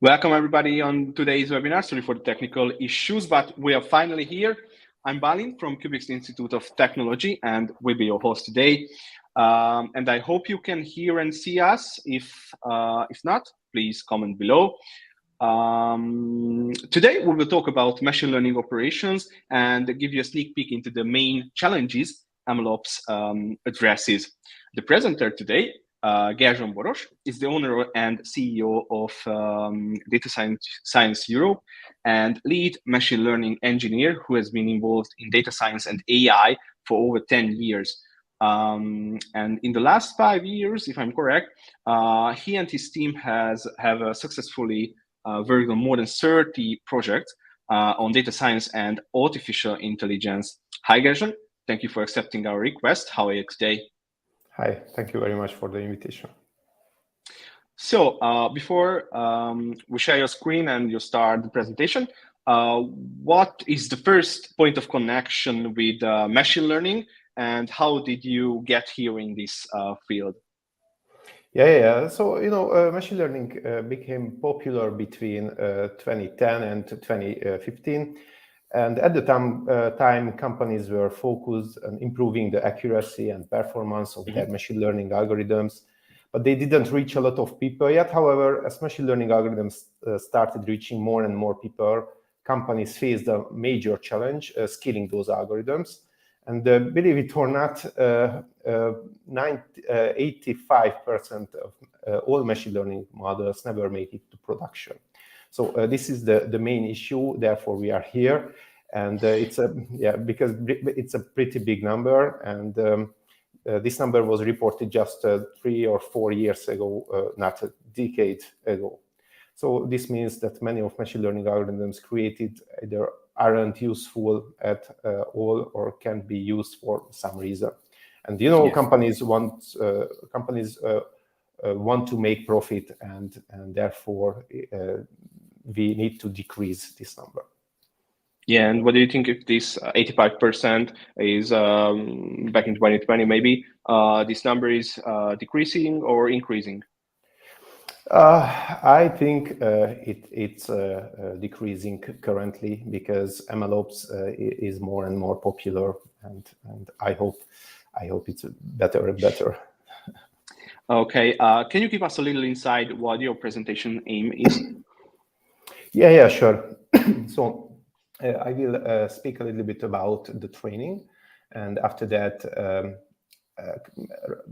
Welcome everybody on today's webinar. Sorry for the technical issues, but we are finally here. I'm Balin from Kubix Institute of Technology and will be your host today. And I hope you can hear and see us. If not, please comment below. Today we will talk about machine learning operations and give you a sneak peek into the main challenges MLOps addresses. The presenter today, Gerzson Boros, is the owner and CEO of Data Science Europe and lead machine learning engineer who has been involved in data science and AI for over 10 years. And in the last 5 years, if I'm correct, he and his team have successfully worked on more than 30 projects on data science and artificial intelligence. Hi, Gerzson. Thank you for accepting our request. How are you today? Hi, thank you very much for the invitation. So before we share your screen and you start the presentation, what is the first point of connection with machine learning and how did you get here in this field? Yeah. So, machine learning became popular between 2010 and 2015. And at the time, companies were focused on improving the accuracy and performance of their machine learning algorithms, but they didn't reach a lot of people yet. However, as machine learning algorithms started reaching more and more people, companies faced a major challenge scaling those algorithms. And believe it or not, 85% of all machine learning models never make it to production. So this is the main issue. Therefore, we are here, and because it's a pretty big number, and this number was reported just 3 or 4 years ago, not a decade ago. So this means that many of machine learning algorithms created either aren't useful at all or can be used for some reason. And companies want to make profit, and therefore we need to decrease this number. Yeah, and what do you think if this 85% is back in 2020, maybe this number is decreasing or increasing? I think it's decreasing currently because MLOps is more and more popular, and I hope it's better and better. Okay, can you give us a little insight what your presentation aim is? Yeah, sure. So I will speak a little bit about the training, and after that,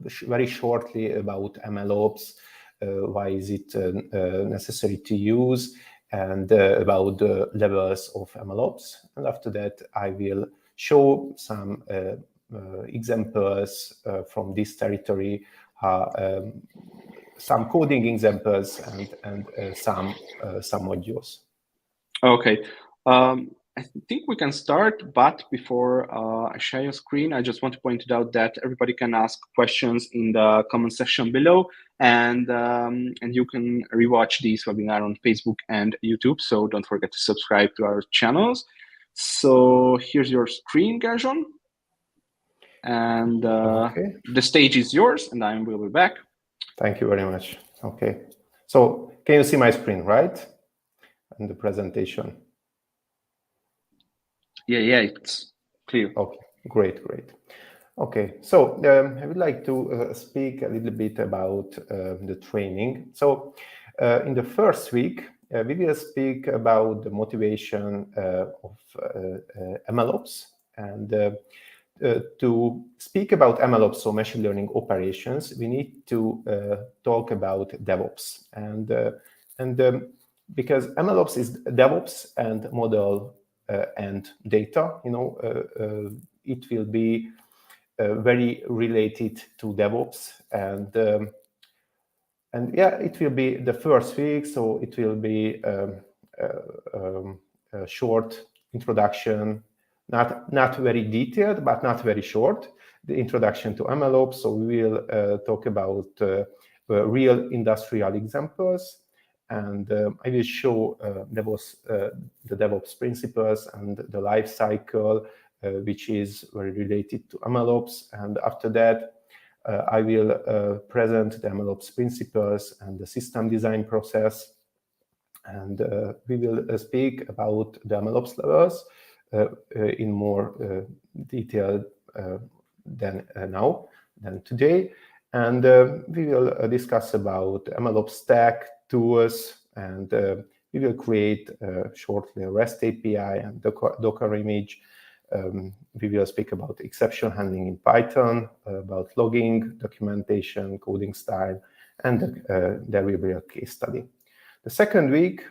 very shortly about MLOps. Why is it necessary to use, and about the levels of MLOps. And after that, I will show some examples from this territory, some coding examples, and some modules. Okay. I think we can start, but before I share your screen, I just want to point it out that everybody can ask questions in the comment section below, and you can rewatch this webinar on Facebook and YouTube. So don't forget to subscribe to our channels. So here's your screen, Gerzson, and the stage is yours, and I will be back. Thank you very much. Okay. So can you see my screen, right? And the presentation. Yeah, it's clear. Okay, great. Okay, so I would like to speak a little bit about the training. So in the first week, we will speak about the motivation of MLOps. And to speak about MLOps, so machine learning operations, we need to talk about DevOps. And because MLOps is DevOps and model and data, it will be very related to DevOps, and yeah, it will be the first week, so it will be a short introduction, not very detailed, but not very short. The introduction to MLOps. So we will talk about real industrial examples. And I will show the DevOps principles and the life cycle, which is very related to MLOps. And after that, I will present the MLOps principles and the system design process. And we will speak about the MLOps levels in more detail than today. And we will discuss about MLOps stack, tools, and we will create shortly a REST API and Docker image. We will speak about exception handling in Python, about logging, documentation, coding style, and there will be a case study. The second week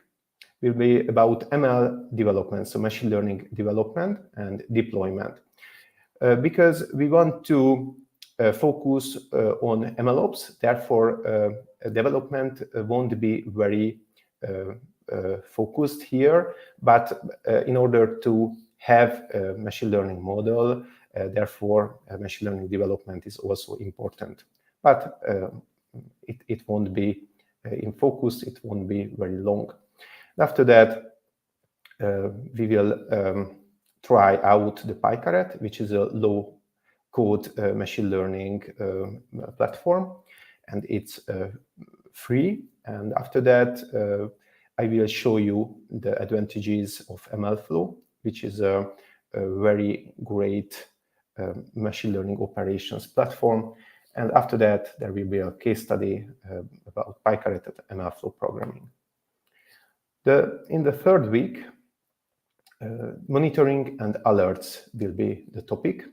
will be about ML development, so machine learning development and deployment, because we want to focus on MLOps. Therefore, development won't be very focused here, but in order to have a machine learning model, therefore machine learning development is also important. But it won't be in focus, it won't be very long. After that, we will try out the PyCaret, which is a low-code machine learning platform, and it's free. And after that, I will show you the advantages of MLflow, which is a very great machine learning operations platform. And after that, there will be a case study about PyCaret and MLflow programming. In the third week, monitoring and alerts will be the topic.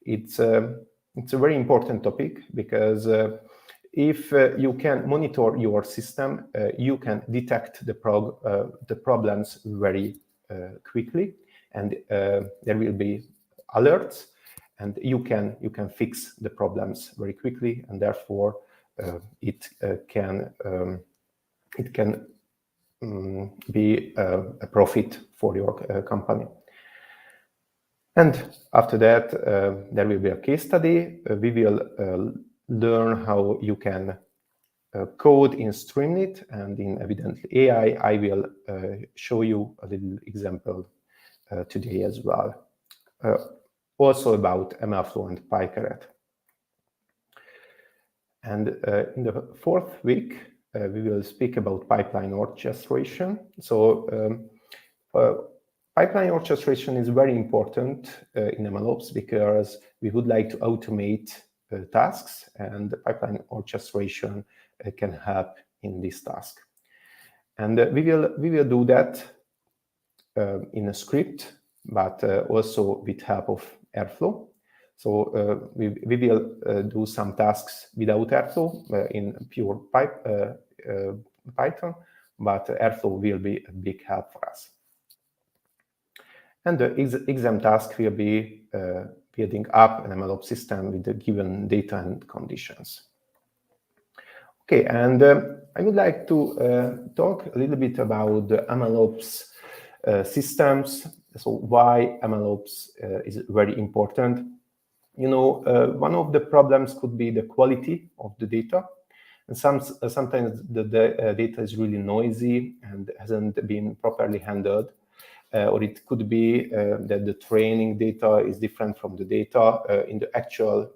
It's a very important topic because if you can monitor your system, you can detect the problems very quickly, and there will be alerts, and you can fix the problems very quickly, and therefore it can be a profit for your company. And after that, there will be a case study. We will learn how you can code in Streamlit and in Evidently AI. I will show you a little example today as well. Also about MLflow and PyCaret. And in the fourth week, we will speak about pipeline orchestration. So pipeline orchestration is very important in MLOps because we would like to automate tasks, and the pipeline orchestration can help in this task. And we will do that in a script, but also with help of Airflow. So we will do some tasks without Airflow in pure Python, but Airflow will be a big help for us. And the exam task will be building up an MLOps system with the given data and conditions. Okay, and I would like to talk a little bit about the MLOps systems. So why MLOps is very important. You know, one of the problems could be the quality of the data. And sometimes the data is really noisy and hasn't been properly handled. Or it could be that the training data is different from the data in the actual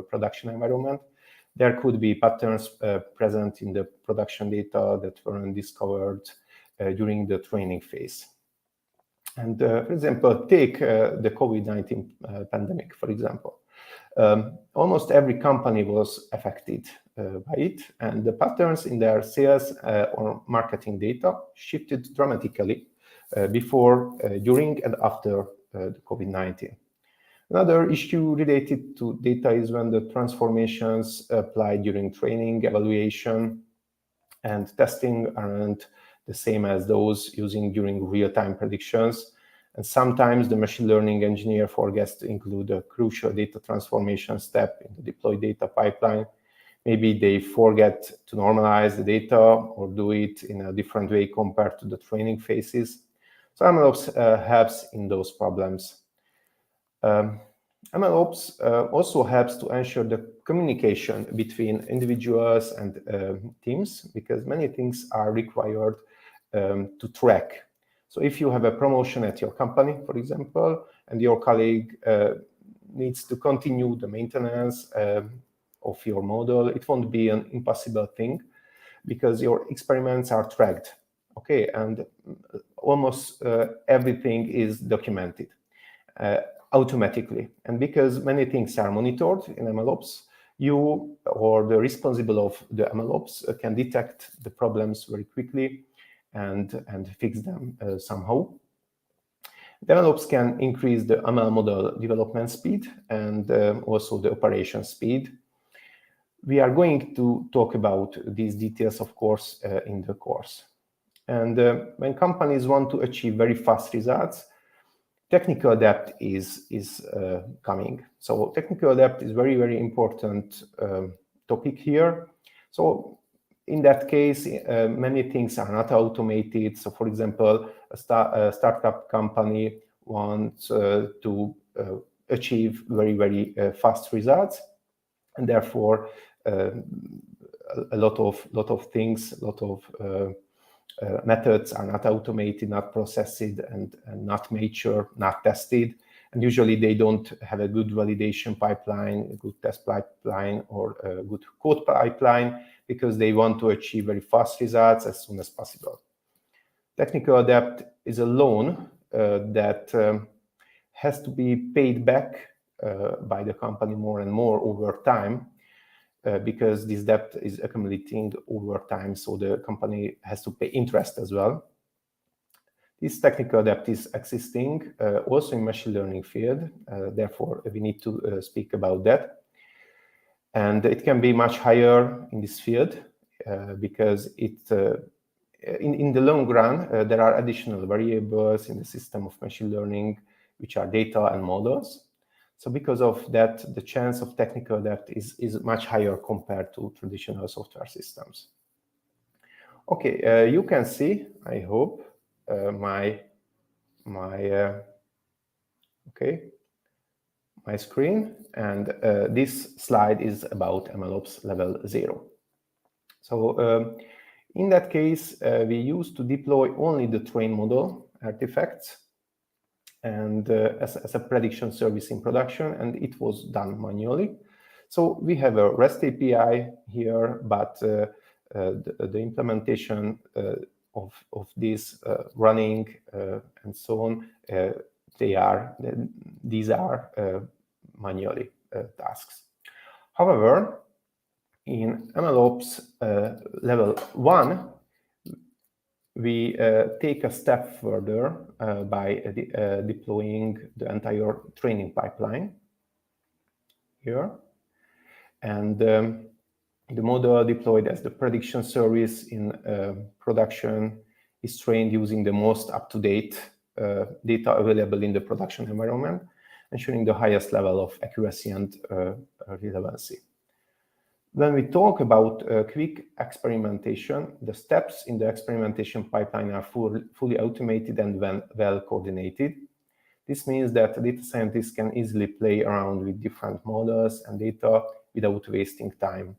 production environment. There could be patterns present in the production data that weren't discovered during the training phase. And for example, take the COVID-19 pandemic, for example. Almost every company was affected by it, and the patterns in their sales or marketing data shifted dramatically before, during, and after the COVID-19. Another issue related to data is when the transformations applied during training, evaluation, and testing aren't the same as those using during real-time predictions. And sometimes the machine learning engineer forgets to include a crucial data transformation step in the deployed data pipeline. Maybe they forget to normalize the data or do it in a different way compared to the training phases. So MLOps helps in those problems. MLOps also helps to ensure the communication between individuals and teams, because many things are required to track. So if you have a promotion at your company, for example, and your colleague needs to continue the maintenance of your model, it won't be an impossible thing because your experiments are tracked. Okay, and almost everything is documented automatically. And because many things are monitored in MLOps, you or the responsible of the MLOps can detect the problems very quickly and fix them somehow. DevOps can increase the ML model development speed and also the operation speed. We are going to talk about these details, of course, in the course. And when companies want to achieve very fast results, technical debt is coming. So technical debt is very, very important topic here. So in that case, many things are not automated. So for example, a startup company wants to achieve very, very fast results. And therefore, a lot of things, a lot of methods are not automated, not processed, and not mature, not tested. And usually they don't have a good validation pipeline, a good test pipeline, or a good code pipeline, because they want to achieve very fast results as soon as possible. Technical debt is a loan that has to be paid back by the company more and more over time, because this debt is accumulating over time, so the company has to pay interest as well. This technical debt is existing also in machine learning field, therefore we need to speak about that. And it can be much higher in this field because in the long run, there are additional variables in the system of machine learning, which are data and models. So because of that, the chance of technical debt is much higher compared to traditional software systems. Okay, you can see, I hope, my screen, and this slide is about MLOps level 0. So in that case, we used to deploy only the train model artifacts and as a prediction service in production, and it was done manually. So we have a REST API here, but the implementation of this running and so on, these are manually tasks. However, in MLOps level 1, we take a step further by deploying the entire training pipeline here. And the model deployed as the prediction service in production is trained using the most up-to-date data available in the production environment, ensuring the highest level of accuracy and relevancy. When we talk about quick experimentation, the steps in the experimentation pipeline are fully automated and well coordinated. This means that data scientists can easily play around with different models and data without wasting time.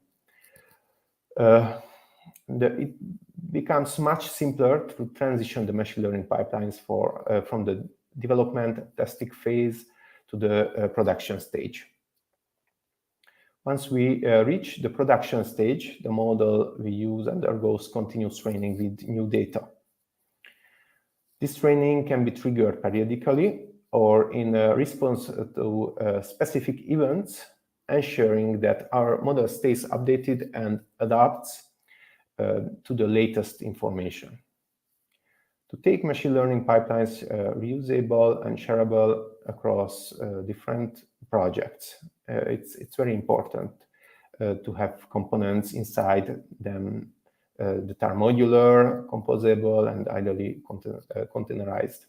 It becomes much simpler to transition the machine learning pipelines from the development testing phase to the production stage. Once we reach the production stage, the model we use undergoes continuous training with new data. This training can be triggered periodically or in response to specific events, ensuring that our model stays updated and adapts to the latest information. To take machine learning pipelines reusable and shareable across different projects, it's very important to have components inside them that are modular, composable, and ideally containerized.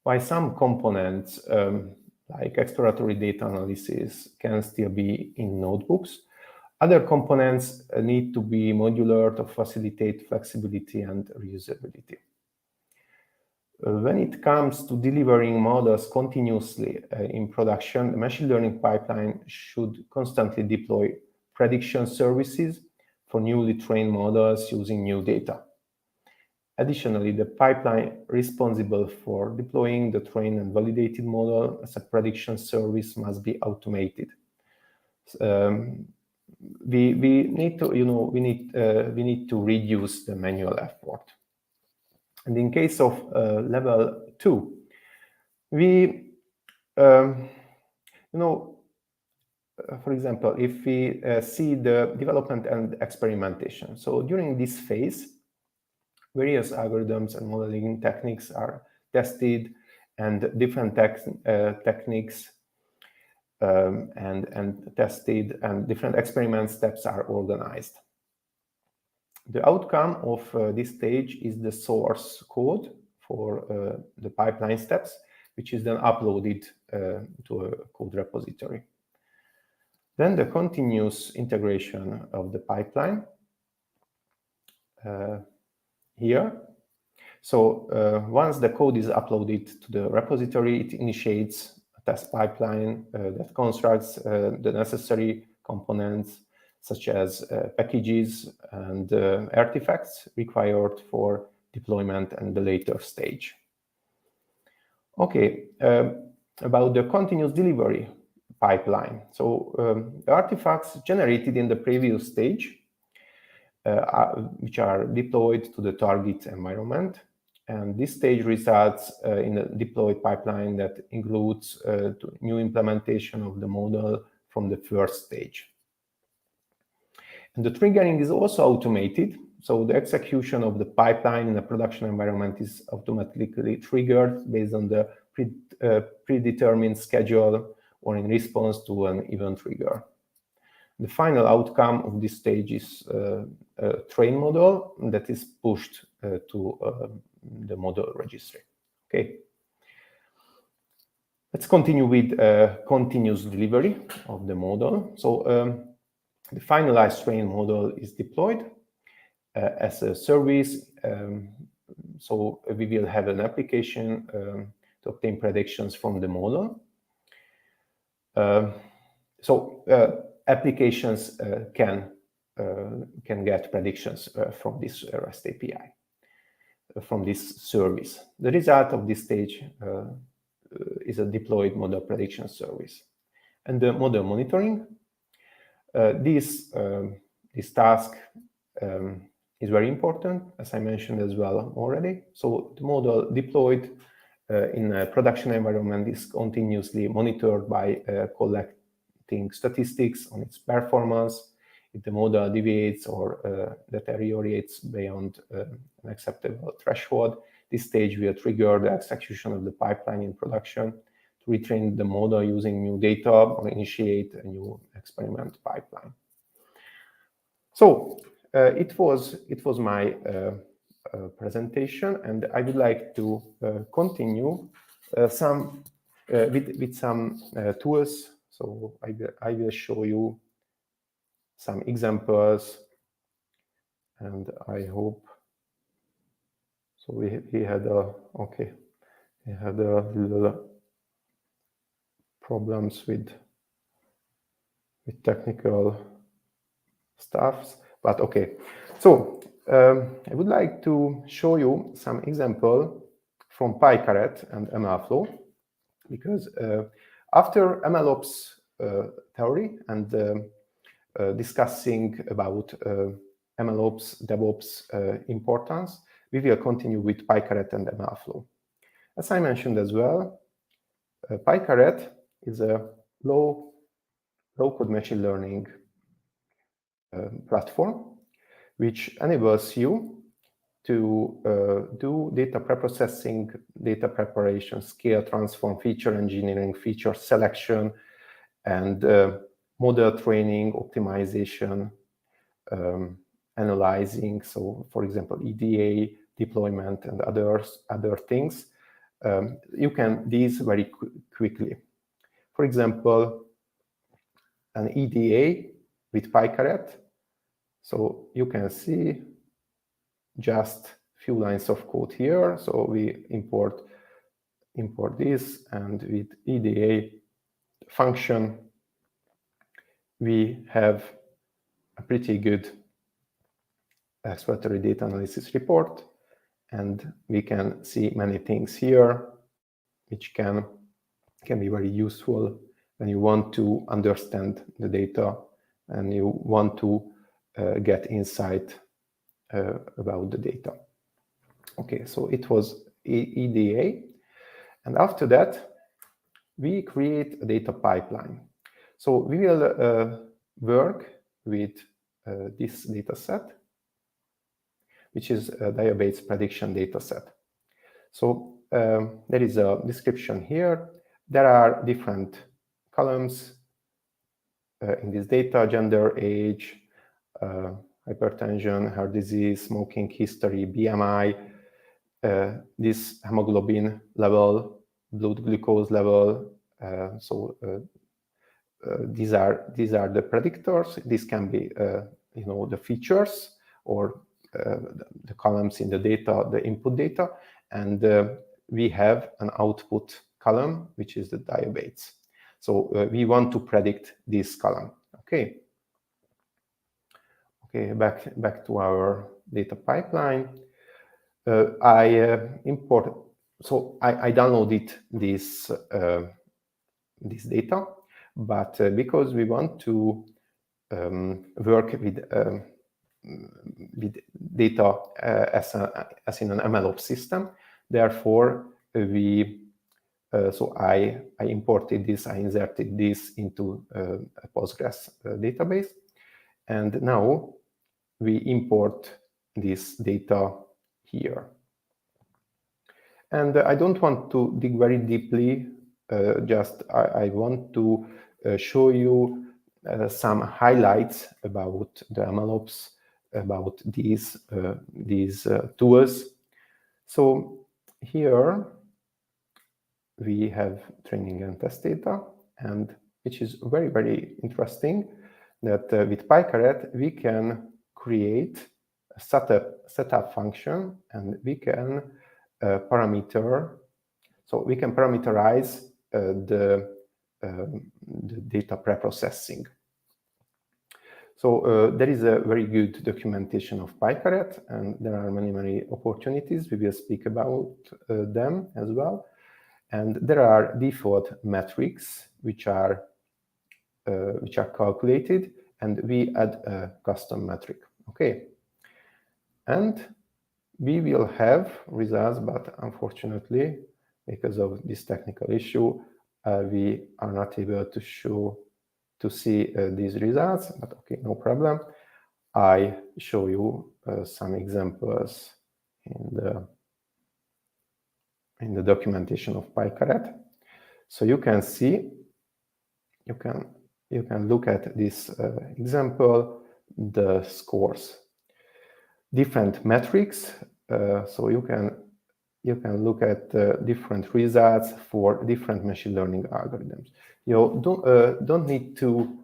While some components, like exploratory data analysis, can still be in notebooks, other components need to be modular to facilitate flexibility and reusability. When it comes to delivering models continuously in production, the machine learning pipeline should constantly deploy prediction services for newly trained models using new data. Additionally, the pipeline responsible for deploying the trained and validated model as a prediction service must be automated. we need to, we need to reduce the manual effort. And in case of level 2, we, for example, if we see the development and experimentation. So during this phase, various algorithms and modeling techniques are tested, and different techniques and tested, and different experiment steps are organized. The outcome of this stage is the source code for the pipeline steps, which is then uploaded to a code repository. Then the continuous integration of the pipeline here. So once the code is uploaded to the repository, it initiates a test pipeline that constructs the necessary components, such as packages and artifacts required for deployment and the later stage. Okay, about the continuous delivery pipeline. So artifacts generated in the previous stage, which are deployed to the target environment. And this stage results in a deployed pipeline that includes new implementation of the model from the first stage. And the triggering is also automated. So the execution of the pipeline in a production environment is automatically triggered based on the predetermined schedule or in response to an event trigger. The final outcome of this stage is a train model that is pushed to the model registry. Okay. Let's continue with continuous delivery of the model. So the finalized train model is deployed as a service. So we will have an application to obtain predictions from the model. Applications can get predictions from this REST API, from this service. The result of this stage is a deployed model prediction service. And the model monitoring, this task is very important, as I mentioned as well already. So the model deployed in a production environment is continuously monitored by collecting statistics on its performance. If the model deviates or deteriorates beyond an acceptable threshold, this stage will trigger the execution of the pipeline in production to retrain the model using new data or initiate a new experiment pipeline. So it was my presentation, and I would like to continue with some tools. So I will show you some examples, and I hope. So we had a little problems with technical stuffs, but okay. So I would like to show you some example from PyCaret and MLflow, because after MLOps theory and discussing about MLOps, DevOps importance, we will continue with PyCaret and MLflow. As I mentioned as well, PyCaret is a low-code machine learning platform, which enables you to do data preprocessing, data preparation, scale, transform, feature engineering, feature selection, and model training, optimization, analyzing. So, for example, EDA, deployment, and other things. You can do these very quickly. For example, an EDA with PyCaret. So you can see just few lines of code here. So we import this, and with EDA function, we have a pretty good exploratory data analysis report, and we can see many things here, which can be very useful when you want to understand the data and you want to get insight about the data. Okay, so it was EDA. And after that, we create a data pipeline. So we will work with this data set, which is a database prediction data set. So there is a description here. There are different columns in this data: gender, age, hypertension, heart disease, smoking history, BMI, this hemoglobin level, blood glucose level. These are the predictors. This can be the features or the columns in the data, the input data, and we have an output column, which is the diabates. So we want to predict this column. Okay. Okay, back to our data pipeline. I downloaded this data, but because we want to work with data as in an MLOps system, therefore I imported this, I inserted this into a Postgres database, and now we import this data here. And I don't want to dig very deeply, I want to show you some highlights about the MLOps, about these tools. So here we have training and test data, and which is very, very interesting that with PyCaret we can create a setup function, and we can parameterize the data preprocessing. So there is a very good documentation of PyCaret, and there are many opportunities. We will speak about them as well. And there are default metrics which are calculated, and we add a custom metric. Okay, and we will have results, but unfortunately, because of this technical issue, we are not able to see these results. But okay, no problem. I show you some examples in the documentation of PyCaret. So you can see, you can look at this example, the scores, different metrics. So you can look at different results for different machine learning algorithms. You don't need to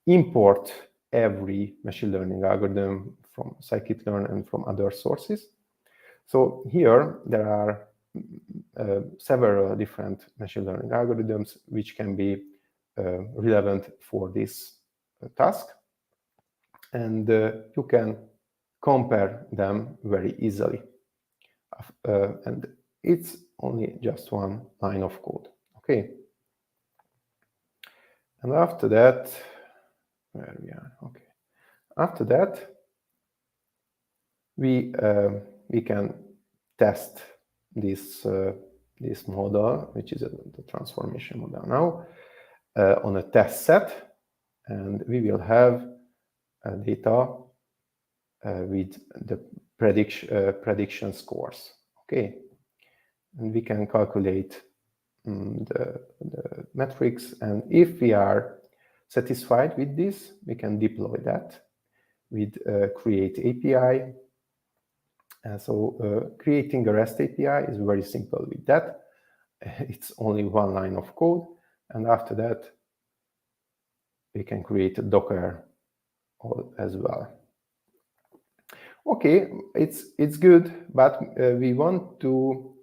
import every machine learning algorithm from scikit-learn and from other sources. So here there are several different machine learning algorithms which can be relevant for this task, and you can compare them very easily. And it's only just one line of code. Okay. And after that, where we are? Okay. After that, we can test this model, which is the transformation model now, on a test set, and we will have data with the prediction scores. Okay, and we can calculate the metrics, and if we are satisfied with this, we can deploy that with create API. And so creating a REST API is very simple with that. It's only one line of code, and after that we can create a Docker as well. Okay, it's good, but we want to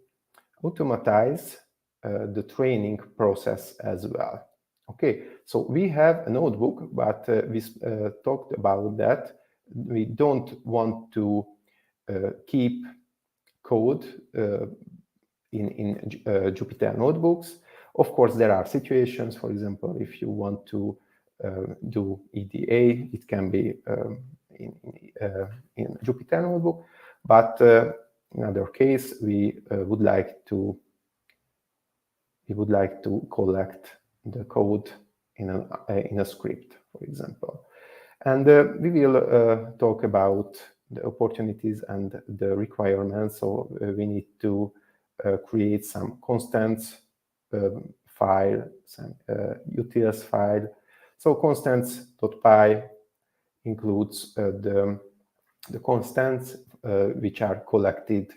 automatize the training process as well. Okay, so we have a notebook, but we talked about that. We don't want to keep code in Jupyter notebooks. Of course, there are situations, for example, if you want to do EDA. It can be in Jupyter Notebook, but in other case, we would like to collect the code in a script, for example. And we will talk about the opportunities and the requirements. So we need to create some constants file, some utils file. So constants.py includes the constants which are collected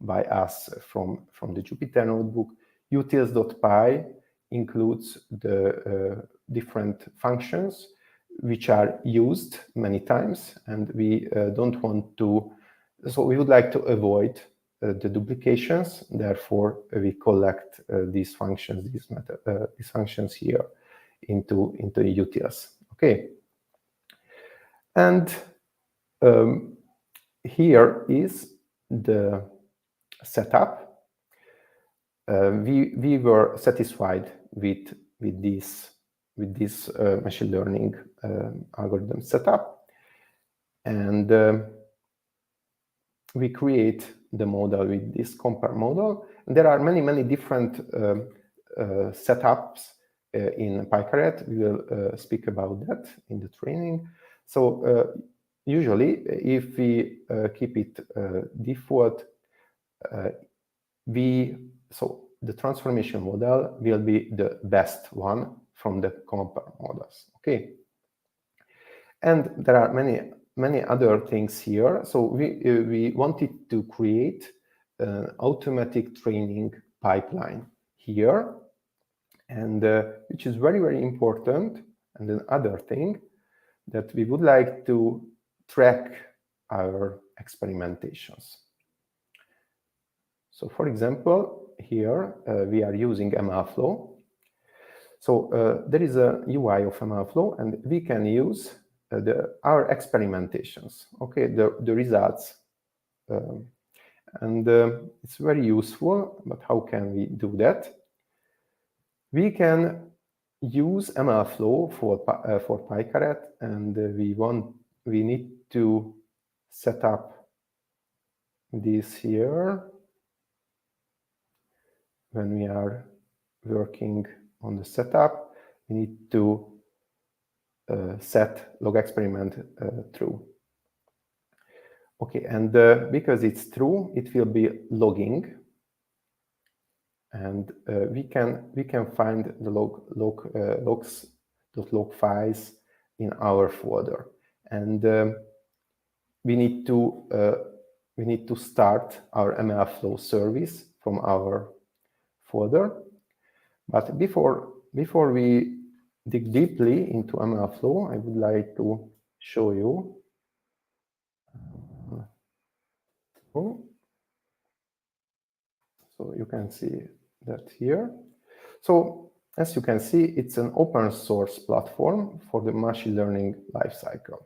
by us from the Jupyter Notebook. Utils.py includes the different functions which are used many times, and we don't want to, so we would like to avoid the duplications. Therefore, we collect these functions, these functions here into utils. Okay, and here is the setup. We were satisfied with this machine learning algorithm setup, and we create the model with this compare model. And there are many different setups in PyCaret. We will speak about that in the training. So usually, if we keep it default, so the transformation model will be the best one from the compare models. Okay, and there are many other things here. So we wanted to create an automatic training pipeline here, and which is very important. And another thing that we would like to track our experimentations. So, for example, here we are using MLflow. So there is a UI of MLflow, and we can use our experimentations. Okay, the results, and it's very useful. But how can we do that? We can use MLflow for PyCaret, and we need to set up this here when we are working on the setup. We need to set log experiment true. Okay, and because it's true, it will be logging, and we can find the logs.log files in our folder, and we need to start our MLflow service from our folder. But before we dig deeply into MLflow, I would like to show you. So you can see that here. So as you can see, it's an open source platform for the machine learning lifecycle.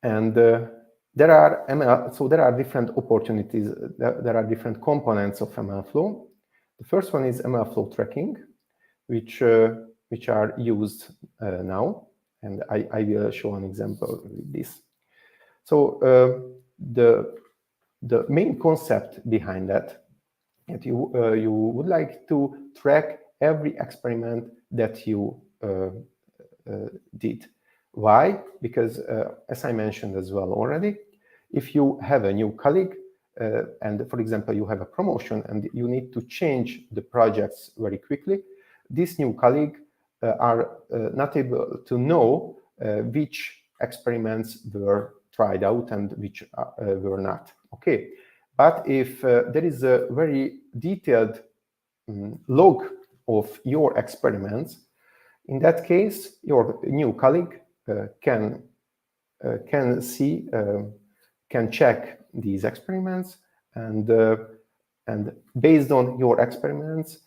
And there are different opportunities. There are different components of MLflow. The first one is MLflow tracking, which are used now, and I will show an example with this. So the main concept behind that you would like to track every experiment that you did. Why? Because as I mentioned as well already, if you have a new colleague and, for example, you have a promotion and you need to change the projects very quickly, this new colleague are not able to know which experiments were tried out and which were not. Okay, but if there is a very detailed log of your experiments, in that case, your new colleague can check these experiments, and based on your experiments,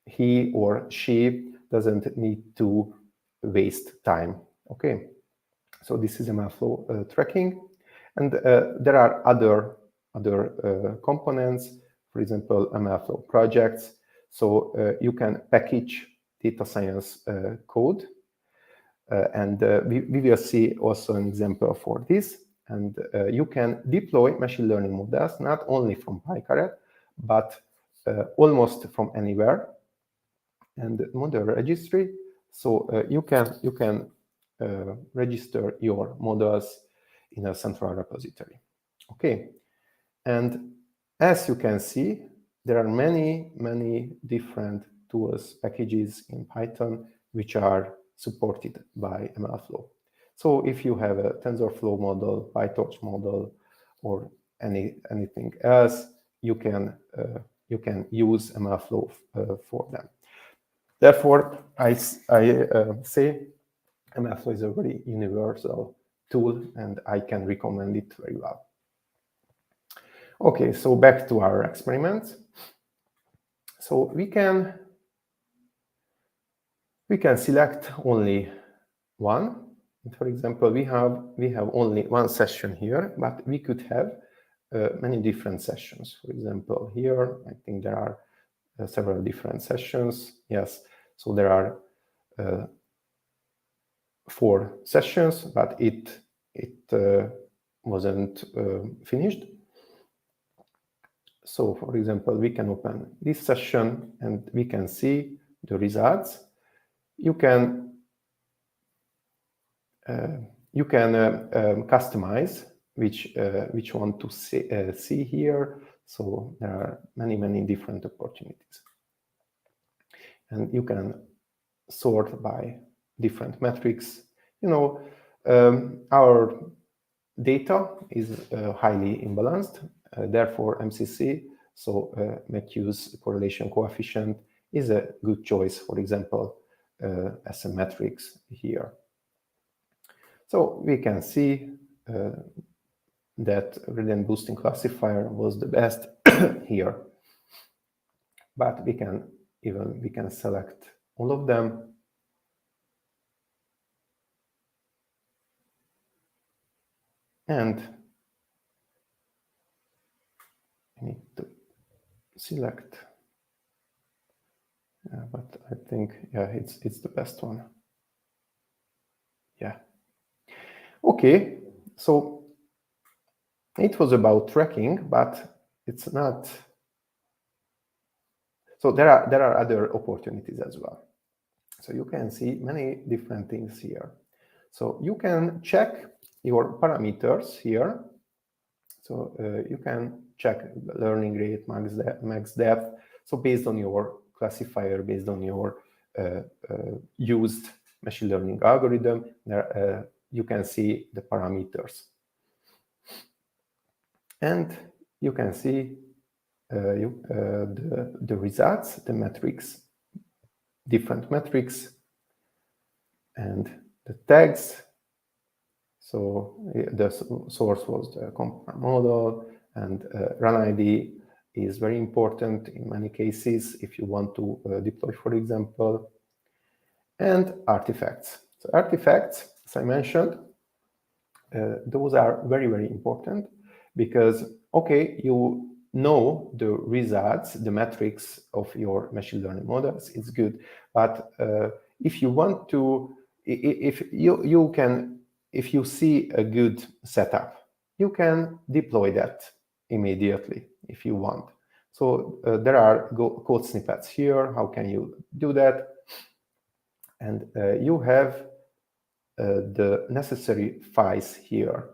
he or she doesn't need to waste time. Okay, so this is MLflow tracking, and there are other components. For example, MLflow projects. So you can package data science code. And we will see also an example for this. And you can deploy machine learning models not only from PyCaret, but almost from anywhere. And model registry, so you can register your models in a central repository. Okay, and as you can see, there are many different tools, packages in Python which are supported by MLflow. So if you have a TensorFlow model, PyTorch model, or anything else, you can use MLflow for them. Therefore, I say MLflow is a very universal tool, and I can recommend it very well. Okay, so back to our experiment. So we can select only one. For example, we have only one session here, but we could have many different sessions. For example, here I think there are several different sessions. Yes, so there are 4 sessions, but it wasn't finished. So, for example, we can open this session and we can see the results. You can customize which one to see here. So there are many different opportunities, and you can sort by different metrics. You know, our data is highly imbalanced. Therefore, MCC, so Matthews correlation coefficient, is a good choice, for example, as a metrics here. So we can see that gradient boosting classifier was the best here. But we can select all of them. And I need to select, but I think, yeah, it's the best one. Yeah. Okay, so it was about tracking, but it's not. So there are other opportunities as well. So you can see many different things here. So you can check your parameters here. So you can check learning rate, max depth. So based on your classifier, based on your used machine learning algorithm, there, you can see the parameters. And you can see the results, the metrics, different metrics, and the tags. So the source was the compiler model, and run ID is very important in many cases if you want to deploy, for example, and artifacts. So artifacts, as I mentioned, those are very important because, okay, you know the results, the metrics of your machine learning models, it's good. But if you want to, if you see a good setup, you can deploy that immediately if you want. So there are code snippets here. How can you do that? And you have the necessary files here.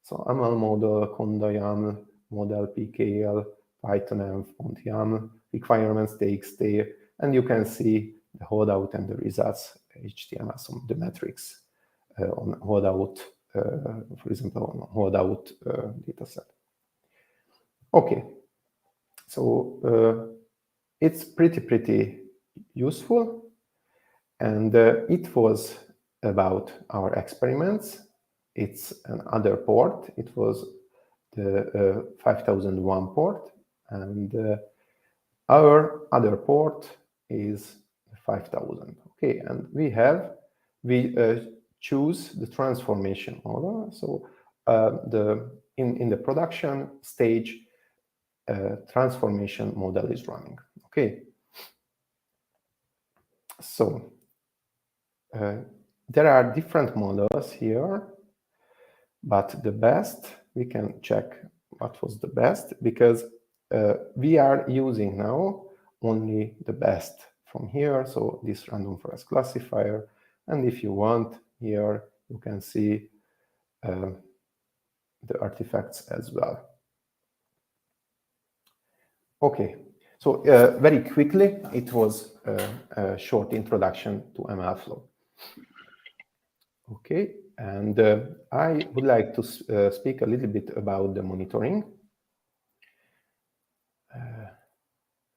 So ML model, conda YAML, model PKL, Python font YAML, requirements txt, and you can see the holdout and the results HTML, so the metrics on holdout, for example, on holdout dataset. Okay, so it's pretty useful, and it was about our experiments. It's another port. It was the 5001 port, and our other port is 5000. Okay, and we choose the transformation model. So in the production stage, transformation model is running. Okay. So there are different models here, but the best, we can check what was the best, because we are using now only the best from here. So this random forest classifier, and if you want, here you can see the artifacts as well. Okay, so very quickly, it was a short introduction to MLflow. Okay, and I would like to speak a little bit about the monitoring.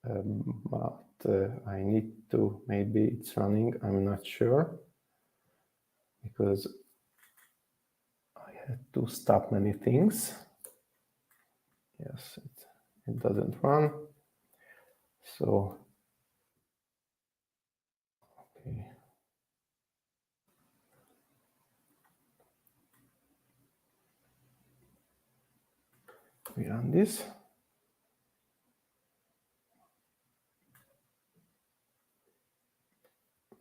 But I need to, maybe it's running, I'm not sure, because I had to stop many things. Yes, it doesn't run. So, okay. We run this.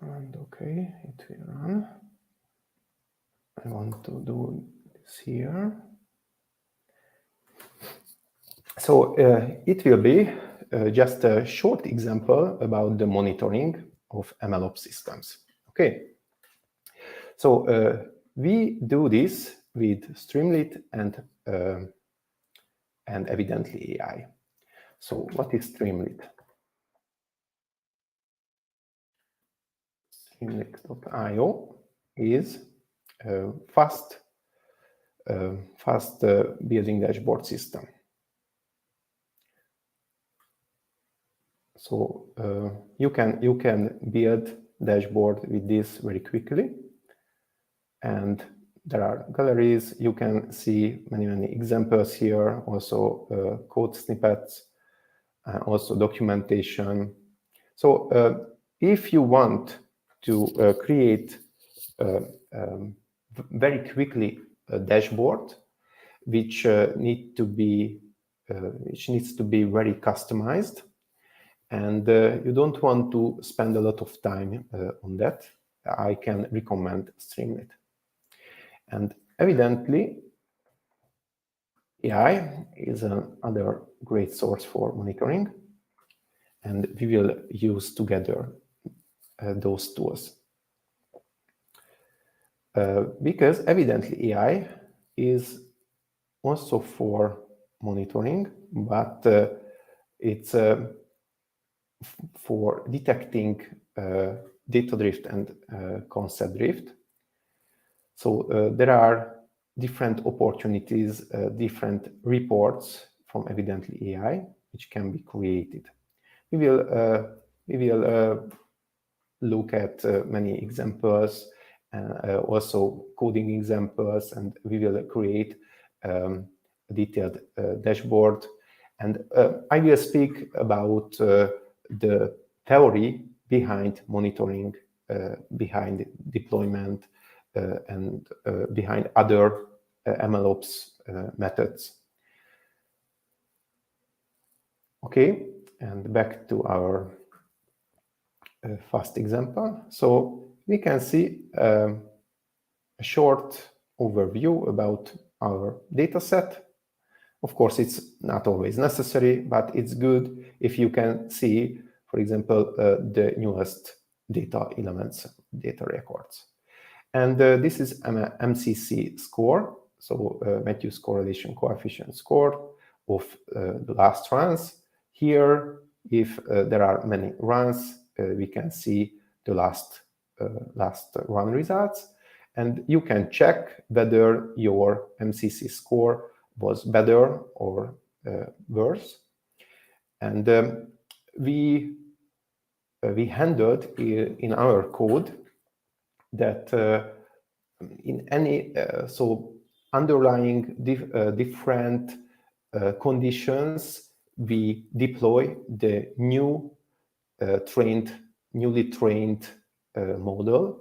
And okay, it will run. I want to do this here. So it will be just a short example about the monitoring of MLOps systems. Okay. So we do this with Streamlit and evidently AI. So what is Streamlit? Streamlit.io is a fast building dashboard system. So you can build dashboard with this very quickly, and there are galleries. You can see many examples here. Also code snippets, also documentation. So if you want to create very quickly a dashboard, which needs to be very customized, and you don't want to spend a lot of time on that, I can recommend Streamlit. And evidently, AI is another great source for monitoring, and we will use together those tools. Because evidently AI is also for monitoring, but it's for detecting data drift and concept drift. So there are different opportunities, different reports from evidently AI, which can be created. We will look at many examples, also coding examples, and we will create a detailed dashboard. And I will speak about the theory behind monitoring, behind deployment, and behind other MLOps methods. Okay, and back to our fast example. So we can see a short overview about our data set. Of course, it's not always necessary, but it's good if you can see, for example, the newest data elements, data records. And this is an MCC score, so Matthews Correlation Coefficient score of the last runs. Here, if there are many runs, we can see the last run results, and you can check whether your MCC score was better or worse. And we handled in our code that in any so underlying different conditions, we deploy the newly trained model.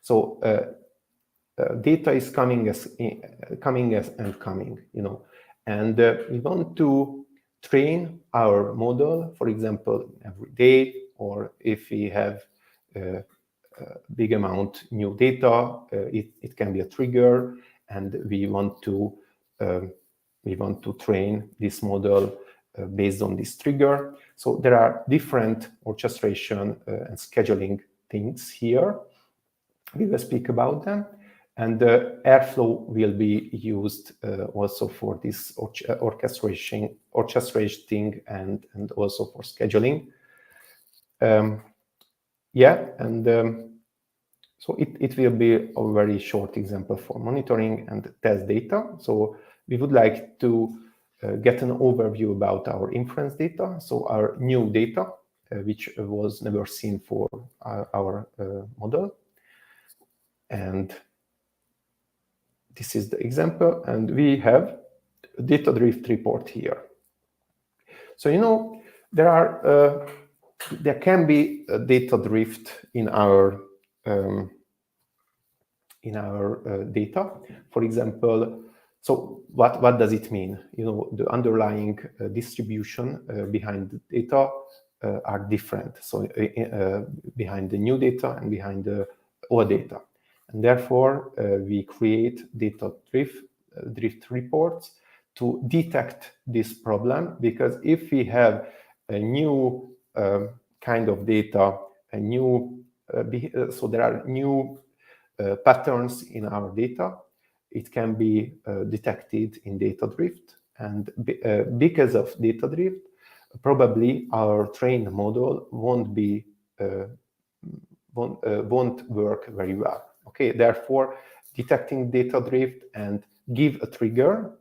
So data is coming, you know, and we want to train our model, for example, every day, or if we have big amount new data. It can be a trigger, and we want to train this model based on this trigger. So there are different orchestration and scheduling things here. We will speak about them, and Airflow will be used also for this orchestrating and also for scheduling. So it will be a very short example for monitoring and test data. So we would like to get an overview about our inference data, so our new data, which was never seen for our model. And this is the example, and we have a data drift report here. So there can be a data drift in our data. For example, so what does it mean? The underlying distribution behind the data are different. So behind the new data and behind the old data. And therefore, we create data drift reports to detect this problem, because if we have a new kind of data, so there are new patterns in our data, it can be detected in data drift. And because of data drift, probably our trained model won't work very well. Okay, therefore, detecting data drift and give a trigger,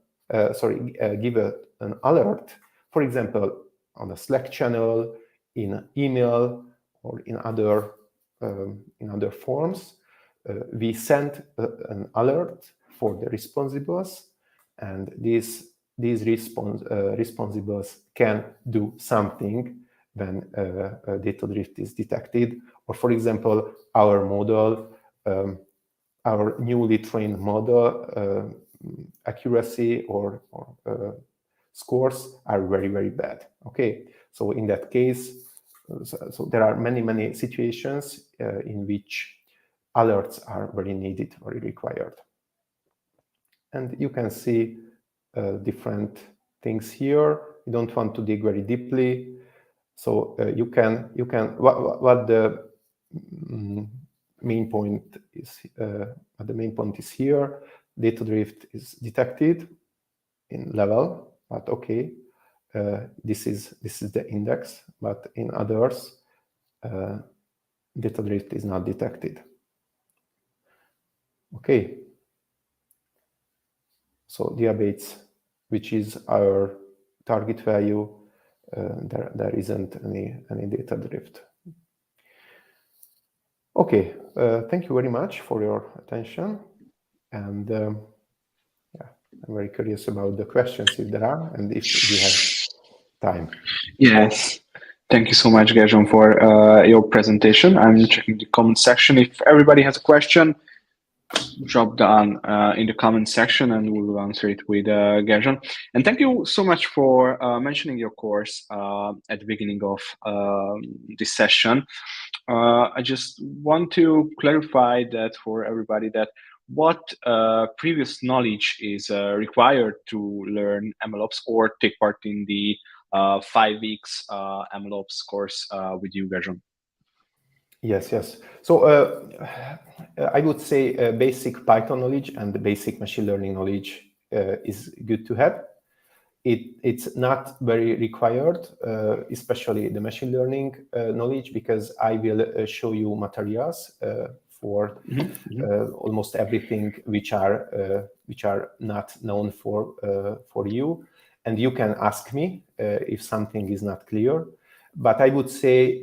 give an alert, for example, on a Slack channel, in an email, or in other forms. We send an alert for the responsibles, and these responsibles can do something when data drift is detected. Or, for example, our model, our newly trained model accuracy or scores are very, very bad. Okay, so in that case, so there are many situations in which alerts are very needed, very required. And you can see different things here. You don't want to dig very deeply, so you can what the main point is. The main point is here. Data drift is detected in level, but okay, this is the index. But in others, data drift is not detected. Okay. So diabates, which is our target value, there isn't any data drift. Okay, thank you very much for your attention, and yeah, I'm very curious about the questions if there are, and if we have time. Yes, thank you so much, Gerzson, for your presentation. I'm checking the comment section. If everybody has a question, drop down in the comment section and we will answer it with Gerzson. And thank you so much for mentioning your course at the beginning of this session. I just want to clarify that for everybody, that what previous knowledge is required to learn MLOps or take part in the 5 weeks MLOps course with you, Gerzson. Yes. So I would say basic Python knowledge and the basic machine learning knowledge is good to have. It's not very required, especially the machine learning knowledge, because I will show you materials for almost everything which are not known for you, and you can ask me if something is not clear. But I would say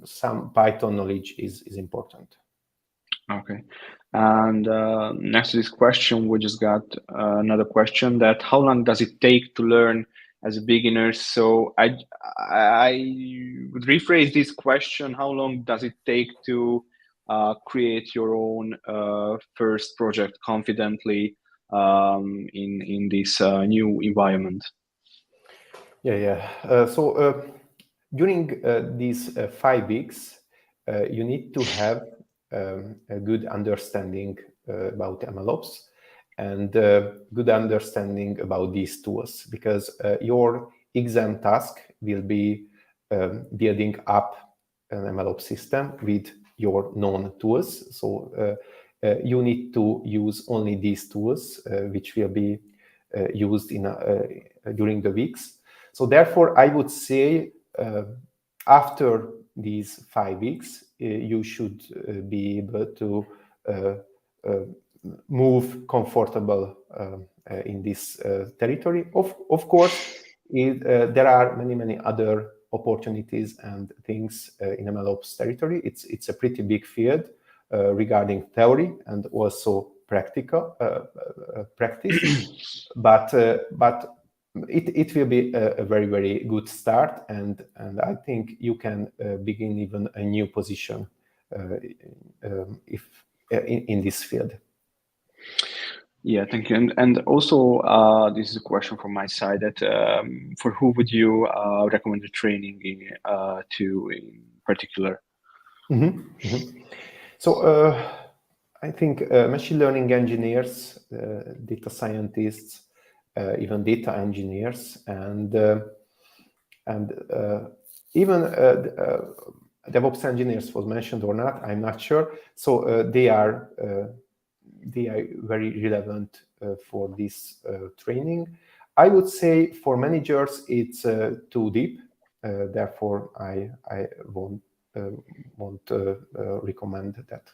some Python knowledge is important. Okay. And next to this question, we just got another question, that how long does it take to learn as a beginner? So I would rephrase this question: how long does it take to create your own first project confidently in this new environment? So during these 5 weeks, you need to have a good understanding about MLOps and good understanding about these tools, because your exam task will be building up an MLOps system with your known tools. So you need to use only these tools, which will be used in during the weeks. So therefore, I would say after these 5 weeks, you should be able to move comfortable in this territory. Of course, there are many other opportunities and things in MLOps territory. It's a pretty big field regarding theory and also practical practice, but it will be a very good start, and I think you can begin even a new position if in this field. Yeah, thank you. And also, this is a question from my side that for who would you recommend the training to in particular? So I think machine learning engineers, data scientists, even data engineers, and even DevOps engineers was mentioned or not, I'm not sure. So they are very relevant for this training. I would say for managers it's too deep, therefore I won't recommend that.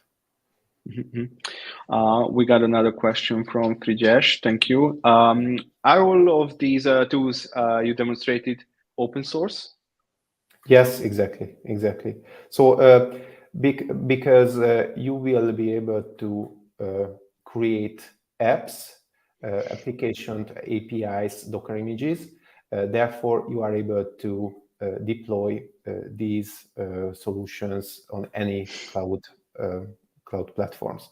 We got another question from Frijesh. Thank you. Are all of these tools you demonstrated open source? Yes, exactly. So because you will be able to create apps, applications, APIs, Docker images. Therefore, you are able to deploy these solutions on any cloud platforms.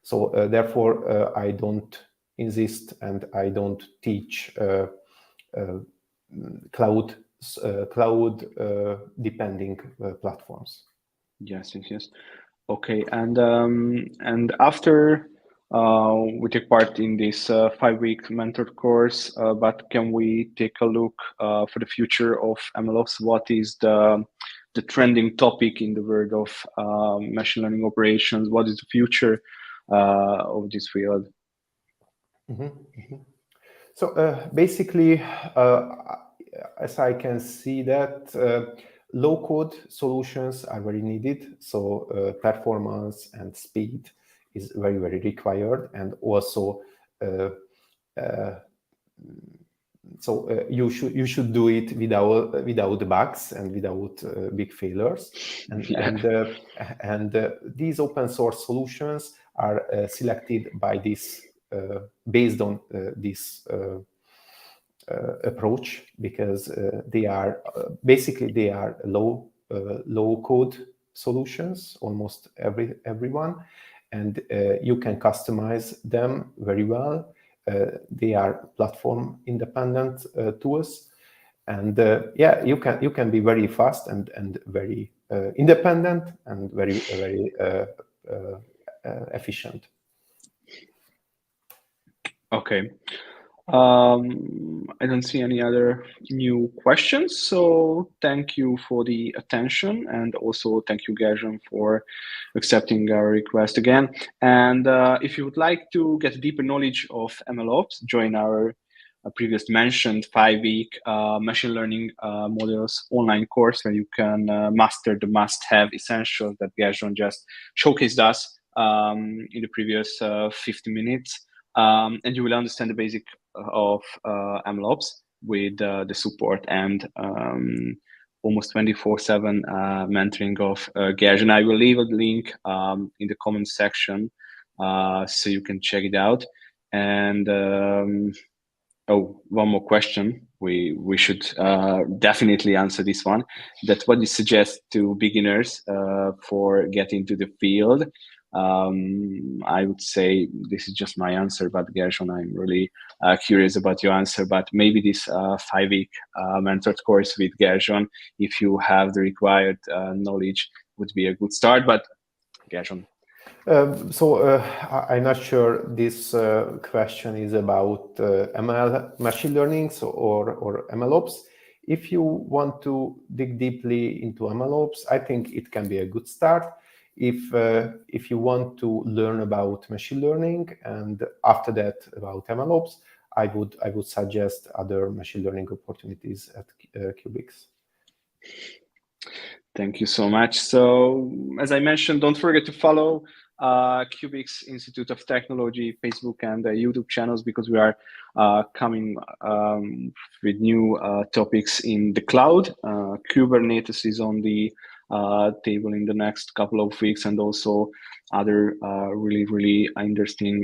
So therefore, I don't insist and I don't teach cloud depending platforms. Yes. Okay, and after we take part in this 5-week mentor course, but can we take a look for the future of MLOps? What is the trending topic in the world of machine learning operations? What is the future of this field? So basically, as I can see that low-code solutions are very needed. So performance and speed is very required, and also you should do it without bugs and without big failures. And these open source solutions are selected by this based on this approach, because they are basically low code solutions, almost everyone, and you can customize them very well. They are platform independent tools, and yeah, you can be very fast and very independent and very efficient. Okay. I don't see any other new questions, so thank you for the attention, and also thank you, Gerzson, for accepting our request again. And if you would like to get deeper knowledge of MLOps, join our previous mentioned 5-week machine learning models online course, where you can master the must-have essentials that Gerzson just showcased us in the previous 50 minutes. And you will understand the basic of MLOps with the support and almost 24/7 mentoring of Gerzson. I will leave a link in the comment section so you can check it out. And oh, one more question. We should definitely answer this one. That's what you suggest to beginners for getting into the field. I would say this is just my answer, but Gerzson, I'm really curious about your answer. But maybe this 5-week mentor course with Gerzson, if you have the required knowledge, would be a good start. But Gerzson. I'm not sure this question is about ML machine learning or MLOps. If you want to dig deeply into MLOps, I think it can be a good start. If you want to learn about machine learning and after that about MLOps, I would suggest other machine learning opportunities at Cubix. Thank you so much. So as I mentioned, don't forget to follow Cubix Institute of Technology Facebook and YouTube channels, because we are coming with new topics in the cloud. Kubernetes is on the table in the next couple of weeks, and also other really interesting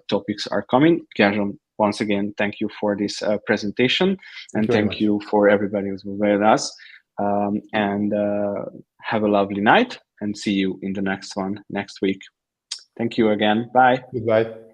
topics are coming. Gerzson, once again, thank you for this presentation, and thank you for everybody who's with us. And have a lovely night, and see you in the next one next week. Thank you again. Bye. Goodbye.